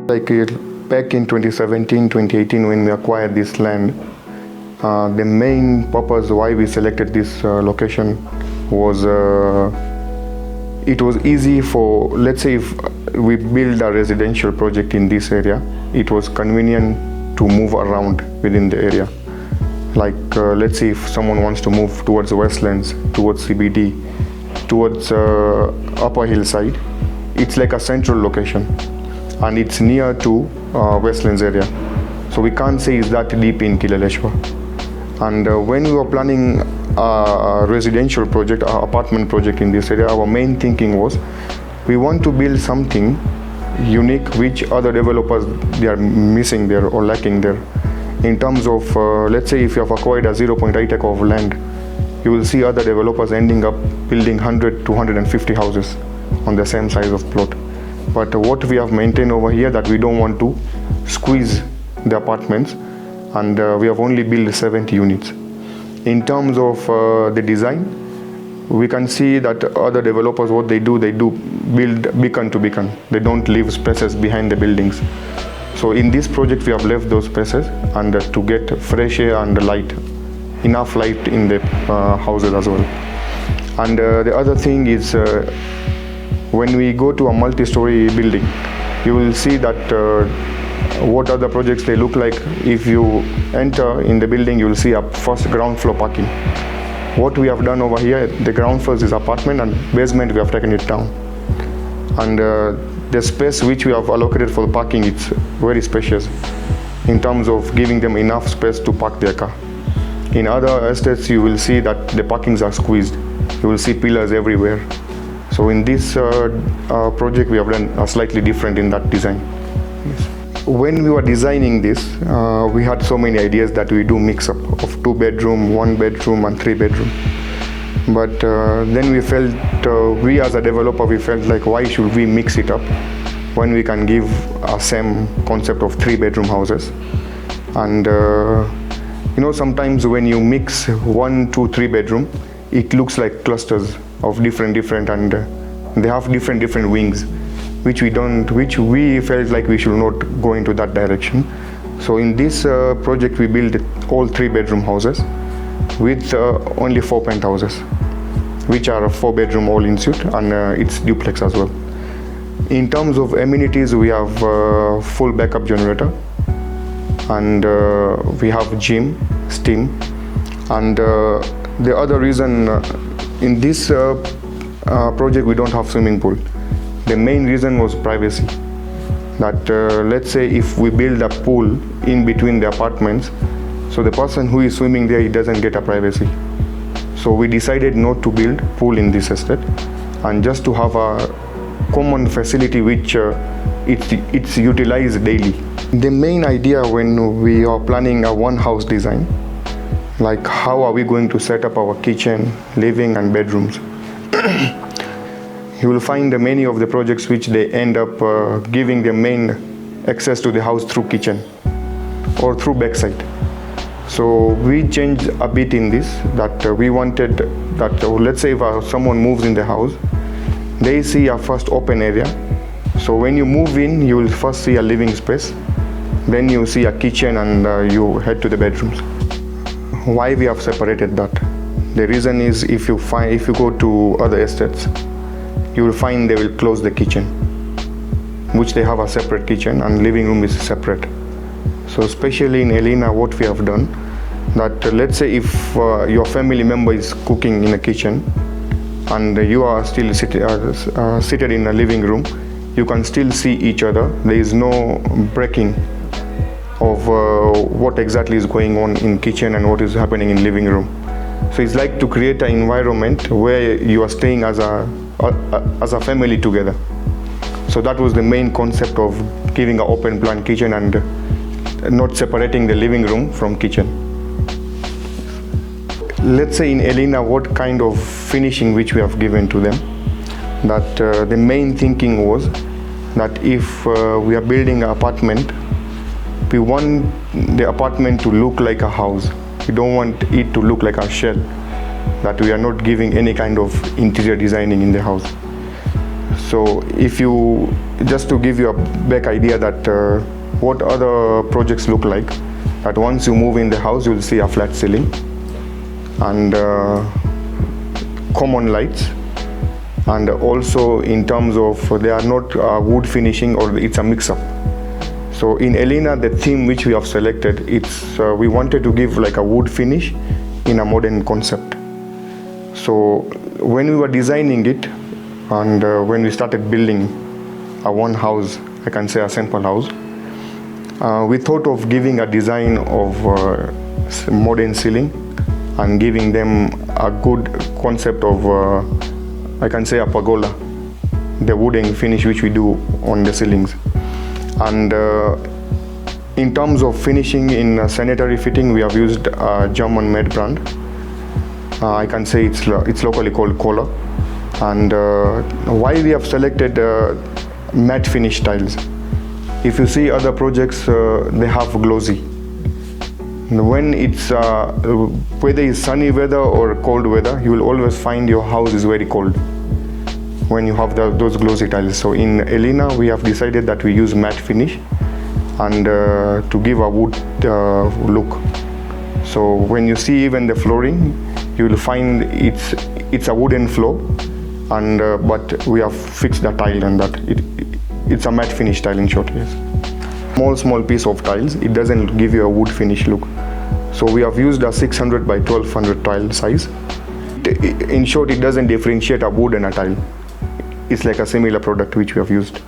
Like back in 2017, 2018 when we acquired this land, the main purpose why we selected this location was it was easy for, let's say if we build a residential project in this area, it was convenient to move around within the area. Like let's say if someone wants to move towards Westlands, towards CBD, towards upper hillside, it's like a central location and it's near to Westlands area. So we can't say it's that deep in Kilaleshwar. And when we were planning a residential project, an apartment project in this area, our main thinking was we want to build something unique which other developers they are missing there or lacking there. In terms of, let's say if you have acquired a 0.8 acre of land, you will see other developers ending up building 100 to 150 houses on the same size of plot. But what we have maintained over here that we don't want to squeeze the apartments, and we have only built 70 units. In terms of the design, we can see that other developers, what they do build beacon to beacon. They don't leave spaces behind the buildings. So in this project, we have left those spaces and to get fresh air and light, enough light in the houses as well. And the other thing is, when we go to a multi-story building, you will see that what other projects they look like. If you enter in the building, you will see a first ground floor parking. What we have done over here, the ground floor is apartment and basement we have taken it down. And the space which we have allocated for the parking, it's very spacious in terms of giving them enough space to park their car. In other estates, you will see that the parkings are squeezed. You will see pillars everywhere. So in this project, we have done slightly different in that design. Yes. When we were designing this, we had so many ideas that we do mix up of 2-bedroom, 1-bedroom and 3-bedroom. But then we felt, we as a developer, we felt like why should we mix it up when we can give a same concept of 3-bedroom houses. And you know, sometimes when you mix 1, 2, 3-bedroom, it looks like clusters of different and they have different wings, which we felt like we should not go into that direction. So in this project we built all 3-bedroom houses with only 4 penthouses, which are 4-bedroom all in suite, and it's duplex as well. In terms of amenities, we have full backup generator, and we have gym, steam, and the other reason in this project we don't have swimming pool. The main reason was privacy. That let's say if we build a pool in between the apartments, so the person who is swimming there, he doesn't get a privacy. So we decided not to build pool in this estate and just to have a common facility which it's utilized daily. The main idea when we are planning a one house design, like how are we going to set up our kitchen, living and bedrooms. You will find many of the projects which they end up giving the main access to the house through kitchen or through backside. So we changed a bit in this, that we wanted that let's say if someone moves in the house, they see a first open area. So when you move in, you will first see a living space, then you see a kitchen and you head to the bedrooms. Why we have separated that? The reason is if you go to other estates, you will find they will close the kitchen, which they have a separate kitchen and living room is separate. So especially in Elina, what we have done, that let's say if your family member is cooking in a kitchen and you are still seated in a living room, you can still see each other. There is no breaking of what exactly is going on in kitchen and what is happening in living room. So it's like to create an environment where you are staying as a family together. So that was the main concept of giving an open plan kitchen and not separating the living room from kitchen. Let's say in Elina, what kind of finishing which we have given to them, that the main thinking was that if we are building an apartment, we want the apartment to look like a house. We don't want it to look like a shell, that we are not giving any kind of interior designing in the house. So if you, just to give you a back idea that what other projects look like, that once you move in the house you'll see a flat ceiling and common lights, and also in terms of they are not wood finishing, or it's a mix-up. So in Elina, the theme which we have selected, it's we wanted to give like a wood finish in a modern concept. So when we were designing it and when we started building a one house, I can say a simple house, we thought of giving a design of modern ceiling and giving them a good concept of I can say a pergola, the wooden finish which we do on the ceilings. And in terms of finishing in sanitary fitting, we have used a German-made brand. I can say it's locally called Kohler. And why we have selected matte finish tiles. If you see other projects, they have glossy. When it's whether it's sunny weather or cold weather, you will always find your house is very cold when you have those glossy tiles. So in Elina, we have decided that we use matte finish and to give a wood look. So when you see even the flooring, you will find it's a wooden floor, and but we have fixed the tile and that it's a matte finish tile in short. Yes. Small piece of tiles, it doesn't give you a wood finish look. So we have used a 600 by 1200 tile size. In short, it doesn't differentiate a wood and a tile. It's like a similar product which we have used.